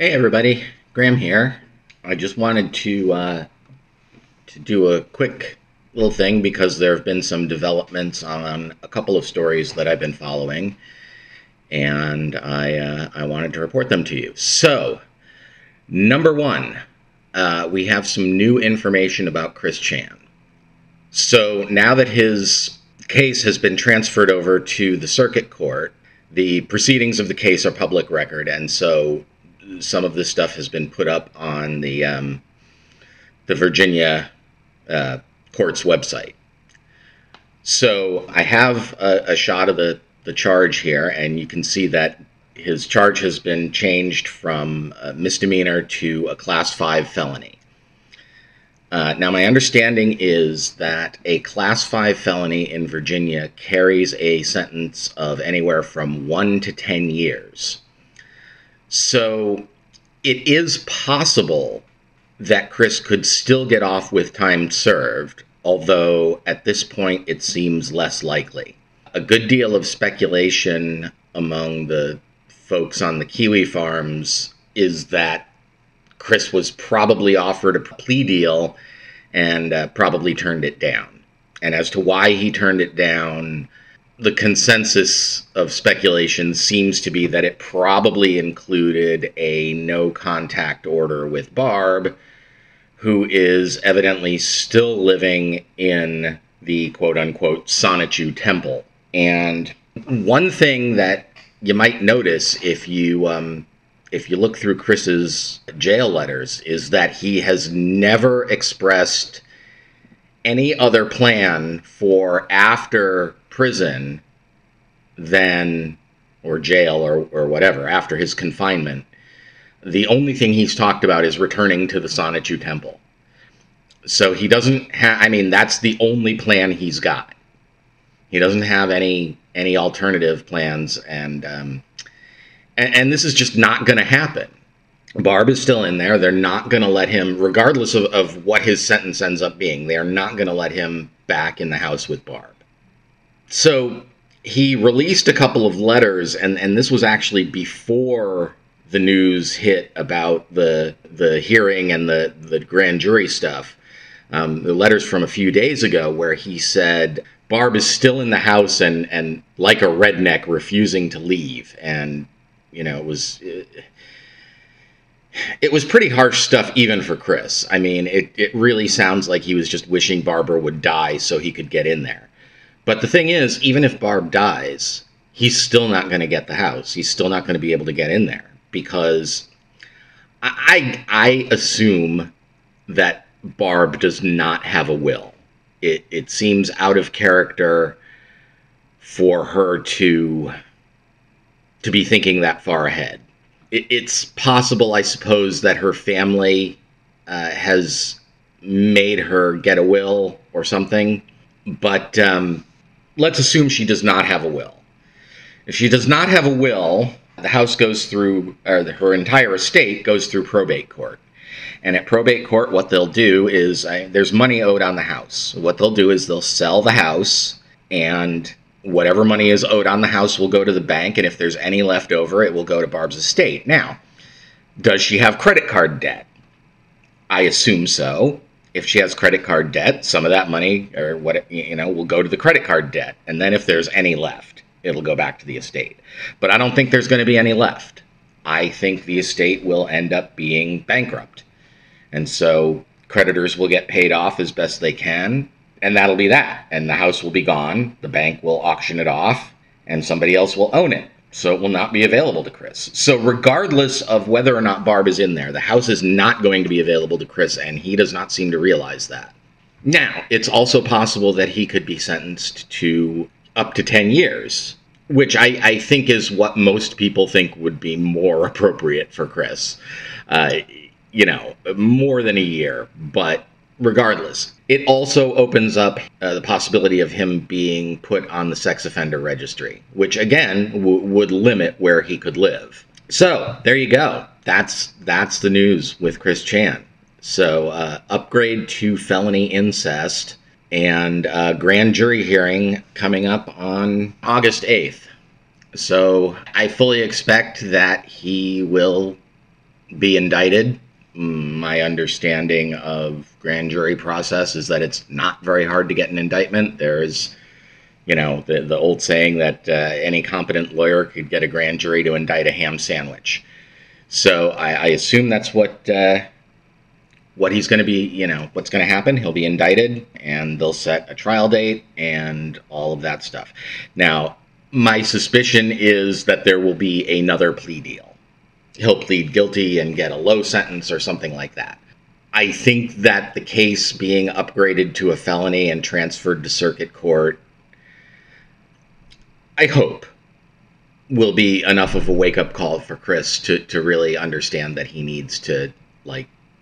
Hey everybody, Graham here. I just wanted to do a quick little thing because there have been some developments on a couple of stories that I've been following, and I wanted to report them to you. So, number one, we have some new information about Chris Chan. So now that his case has been transferred over to the circuit court, the proceedings of the case are public record, and so some of this stuff has been put up on the Virginia court's website. So I have a shot of the charge here, and you can see that his charge has been changed from a misdemeanor to a Class 5 felony. Now, my understanding is that a Class 5 felony in Virginia carries a sentence of anywhere from 1 to 10 years. So it is possible that Chris could still get off with time served, although at this point it seems less likely. A good deal of speculation among the folks on the Kiwi farms is that Chris was probably offered a plea deal and probably turned it down. And as to why he turned it down, the consensus of speculation seems to be that it probably included a no-contact order with Barb, who is evidently still living in the quote-unquote Sonichu temple. And one thing that you might notice if you look through Chris's jail letters is that he has never expressed any other plan for after prison than, or jail or whatever, after his confinement. The only thing he's talked about is returning to the Sonichu temple. So he doesn't have, I mean, that's the only plan he's got. He doesn't have any alternative plans, and this is just not going to happen. Barb is still in there. They're not going to let him, regardless of what his sentence ends up being, they're not going to let him back in the house with Barb. So he released a couple of letters, and this was actually before the news hit about the hearing and the grand jury stuff. The letters from a few days ago where he said Barb is still in the house and like a redneck refusing to leave. And, you know, it was pretty harsh stuff even for Chris. I mean, it really sounds like he was just wishing Barbara would die so he could get in there. But the thing is, even if Barb dies, he's still not going to get the house. He's still not going to be able to get in there because I assume that Barb does not have a will. It seems out of character for her to be thinking that far ahead. It's possible, I suppose, that her family has made her get a will or something, but let's assume she does not have a will. If she does not have a will, the house goes through, or her entire estate goes through probate court. And at probate court, what they'll do is, there's money owed on the house. What they'll do is they'll sell the house, and whatever money is owed on the house will go to the bank, and if there's any left over, it will go to Barb's estate. Now, does she have credit card debt? I assume so. If she has credit card debt, some of that money, or what, will go to the credit card debt. And then if there's any left, it'll go back to the estate. But I don't think there's going to be any left. I think the estate will end up being bankrupt. And so creditors will get paid off as best they can, and that'll be that. And the house will be gone, the bank will auction it off, and somebody else will own it. So it will not be available to Chris. So regardless of whether or not Barb is in there, the house is not going to be available to Chris, and he does not seem to realize that. Now, it's also possible that he could be sentenced to up to 10 years, which I think is what most people think would be more appropriate for Chris. More than a year, but regardless, it also opens up the possibility of him being put on the sex offender registry, which again would limit where he could live. So there you go. That's the news with Chris Chan. So upgrade to felony incest, and grand jury hearing coming up on August 8th. So I fully expect that he will be indicted. My understanding of grand jury process is that it's not very hard to get an indictment. There's, the old saying that any competent lawyer could get a grand jury to indict a ham sandwich. So I assume that's what he's going to be, what's going to happen. He'll be indicted, and they'll set a trial date and all of that stuff. Now, my suspicion is that there will be another plea deal. He'll plead guilty and get a low sentence or something like that. I think that the case being upgraded to a felony and transferred to circuit court, I hope, will be enough of a wake-up call for Chris to really understand that he needs to,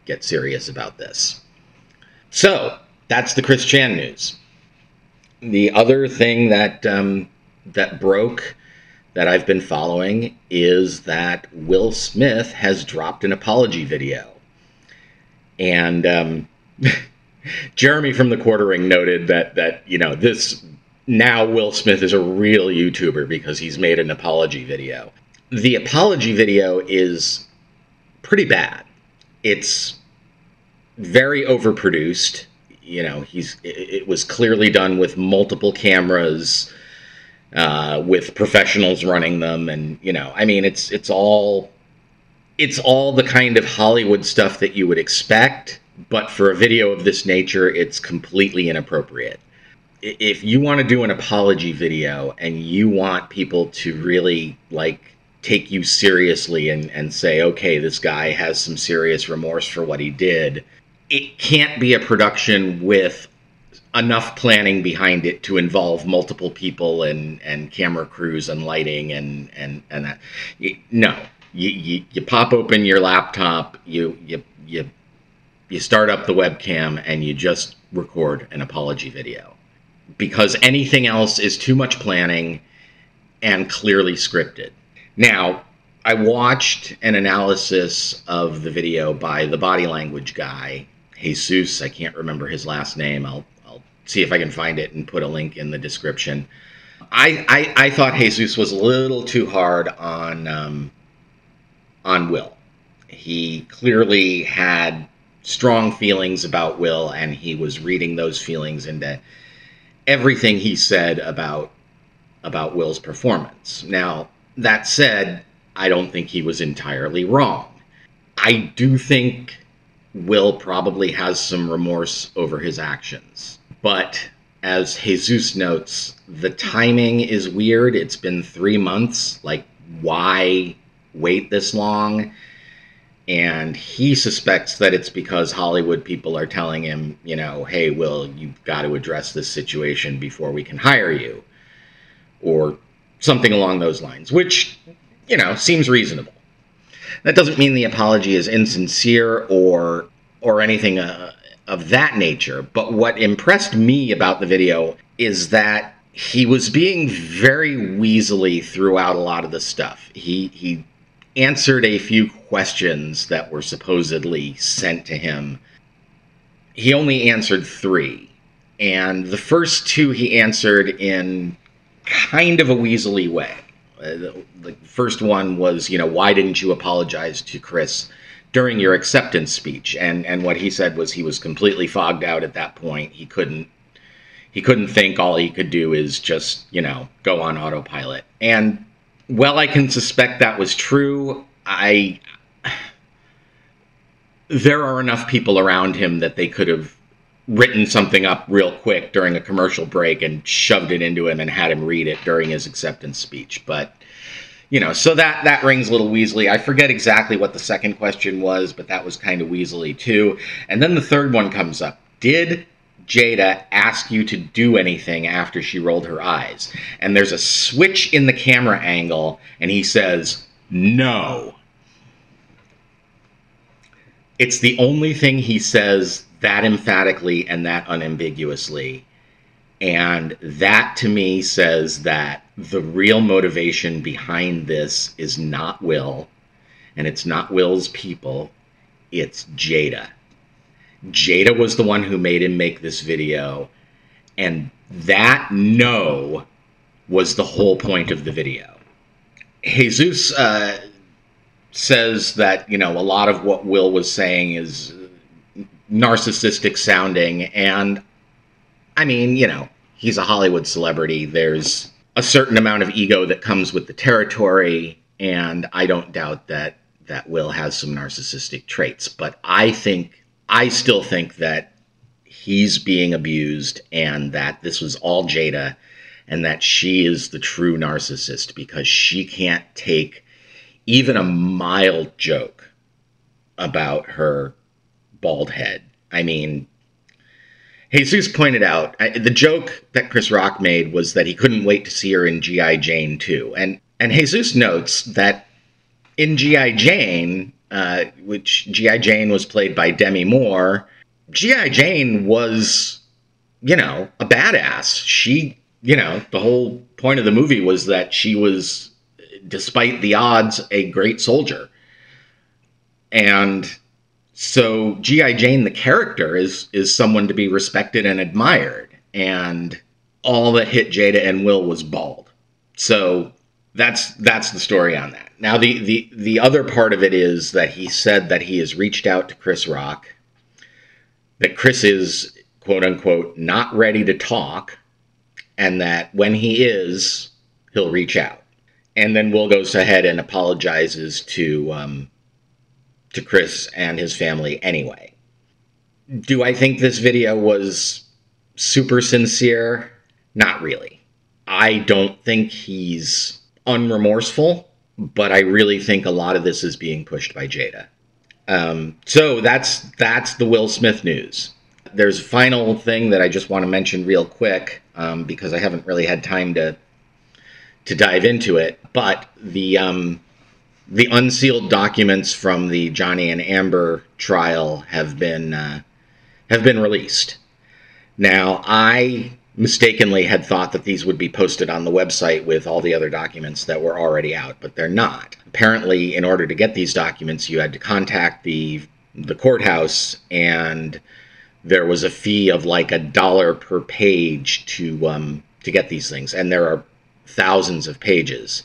get serious about this. So, that's the Chris Chan news. The other thing that broke that I've been following is that Will Smith has dropped an apology video. And Jeremy from the Quartering noted that this now Will Smith is a real YouTuber because he's made an apology video. The apology video is pretty bad. It's very overproduced. It was clearly done with multiple cameras, with professionals running them, and it's all the kind of Hollywood stuff that you would expect, but for a video of this nature, it's completely inappropriate. If you want to do an apology video and you want people to really take you seriously and say, okay, this guy has some serious remorse for what he did, it can't be a production with enough planning behind it to involve multiple people and camera crews and lighting and that. No, you pop open your laptop, you start up the webcam, and you just record an apology video, because anything else is too much planning and clearly scripted. Now, I watched an analysis of the video by the body language guy, Jesus. I can't remember his last name. I'll see if I can find it and put a link in the description. I thought Jesus was a little too hard on Will. He clearly had strong feelings about Will, and he was reading those feelings into everything he said about Will's performance. Now, that said, I don't think he was entirely wrong. I do think Will probably has some remorse over his actions. But as Jesus notes, the timing is weird. It's been 3 months. Why wait this long? And he suspects that it's because Hollywood people are telling him, hey, Will, you've got to address this situation before we can hire you. Or something along those lines, which, seems reasonable. That doesn't mean the apology is insincere or anything of that nature. But what impressed me about the video is that he was being very weaselly throughout a lot of the stuff. He answered a few questions that were supposedly sent to him. He only answered 3. And the first 2 he answered in kind of a weaselly way. The first one was, why didn't you apologize to Chris during your acceptance speech? And what he said was he was completely fogged out at that point. He couldn't think. All he could do is just, go on autopilot. And while I can suspect that was true, there are enough people around him that they could have written something up real quick during a commercial break and shoved it into him and had him read it during his acceptance speech. But, so that rings a little weaselly. I forget exactly what the second question was, but that was kind of weaselly too. And then the third one comes up. Did Jada ask you to do anything after she rolled her eyes? And there's a switch in the camera angle, and he says, no. It's the only thing he says that emphatically and that unambiguously. And that, to me, says that the real motivation behind this is not Will, and it's not Will's people, it's Jada. Jada was the one who made him make this video, and that no was the whole point of the video. Jesus says that, you know, a lot of what Will was saying is narcissistic sounding. And I mean, you know, he's a Hollywood celebrity. There's a certain amount of ego that comes with the territory. And I don't doubt that Will has some narcissistic traits. But I still think that he's being abused and that this was all Jada and that she is the true narcissist because she can't take even a mild joke about her bald head. I mean, Jesus pointed out the joke that Chris Rock made was that he couldn't wait to see her in G.I. Jane 2. And Jesus notes that in G.I. Jane, which G.I. Jane was played by Demi Moore, G.I. Jane was, you know, a badass. She, you know, the whole point of the movie was that she was, despite the odds, a great soldier. And so G.I. Jane, the character, is someone to be respected and admired. And all that hit Jada and Will was bald. So that's the story on that. Now, the other part of it is that he said that he has reached out to Chris Rock, that Chris is, quote unquote, not ready to talk, and that when he is, he'll reach out. And then Will goes ahead and apologizes to Chris and his family anyway. Do I think this video was super sincere? Not really. I don't think he's unremorseful, but I really think a lot of this is being pushed by Jada. So that's the Will Smith news. There's a final thing that I just want to mention real quick, because I haven't really had time to dive into it. But the unsealed documents from the Johnny and Amber trial have been released. Now, I mistakenly had thought that these would be posted on the website with all the other documents that were already out, but they're not. Apparently, in order to get these documents, you had to contact the courthouse, and there was a fee of like $1 per page to get these things, and there are thousands of pages.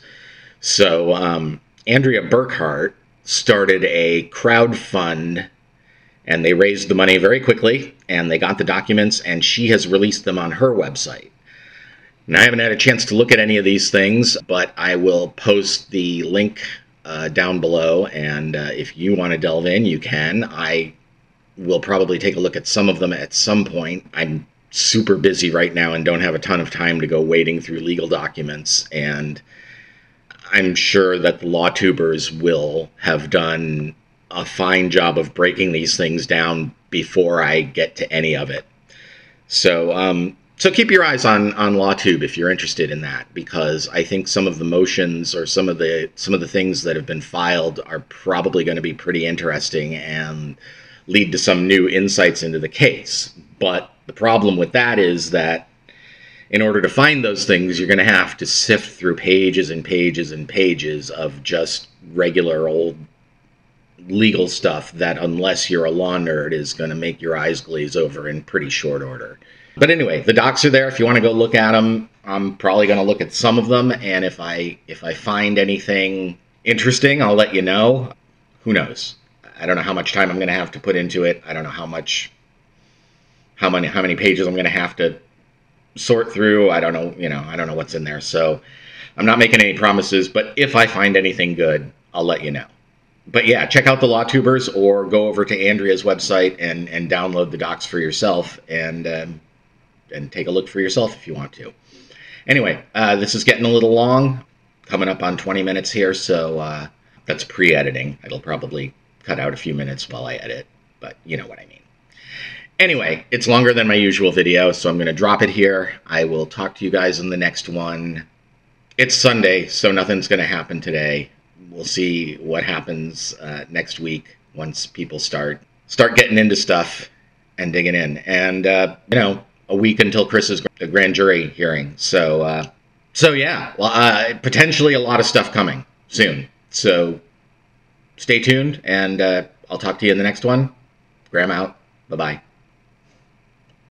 So Andrea Burkhart started a crowdfund, and they raised the money very quickly, and they got the documents, and she has released them on her website. And I haven't had a chance to look at any of these things, but I will post the link down below, and if you want to delve in, you can. I will probably take a look at some of them at some point. I'm super busy right now and don't have a ton of time to go wading through legal documents, and I'm sure that the law tubers will have done a fine job of breaking these things down before I get to any of it. So so keep your eyes on LawTube if you're interested in that, because I think some of the motions or some of the things that have been filed are probably going to be pretty interesting and lead to some new insights into the case. But the problem with that is that in order to find those things, you're going to have to sift through pages and pages and pages of just regular old legal stuff that, unless you're a law nerd, is going to make your eyes glaze over in pretty short order. But anyway, the docs are there if you want to go look at them. I'm probably going to look at some of them, and if I find anything interesting, I'll let you know. Who knows? I don't know how much time I'm going to have to put into it. I don't know how many pages I'm going to have to sort through. I don't know, I don't know what's in there. So I'm not making any promises, but if I find anything good, I'll let you know. But yeah, check out the LawTubers, or go over to Andrea's website and download the docs for yourself, and take a look for yourself if you want to. Anyway, this is getting a little long, coming up on 20 minutes here, so that's pre-editing. It'll probably cut out a few minutes while I edit, but you know what I mean. Anyway, it's longer than my usual video, so I'm going to drop it here. I will talk to you guys in the next one. It's Sunday, so nothing's going to happen today. We'll see what happens next week once people start getting into stuff and digging in. And, a week until Chris's grand jury hearing. So yeah, well, potentially a lot of stuff coming soon. So stay tuned, and I'll talk to you in the next one. Graham out. Bye-bye.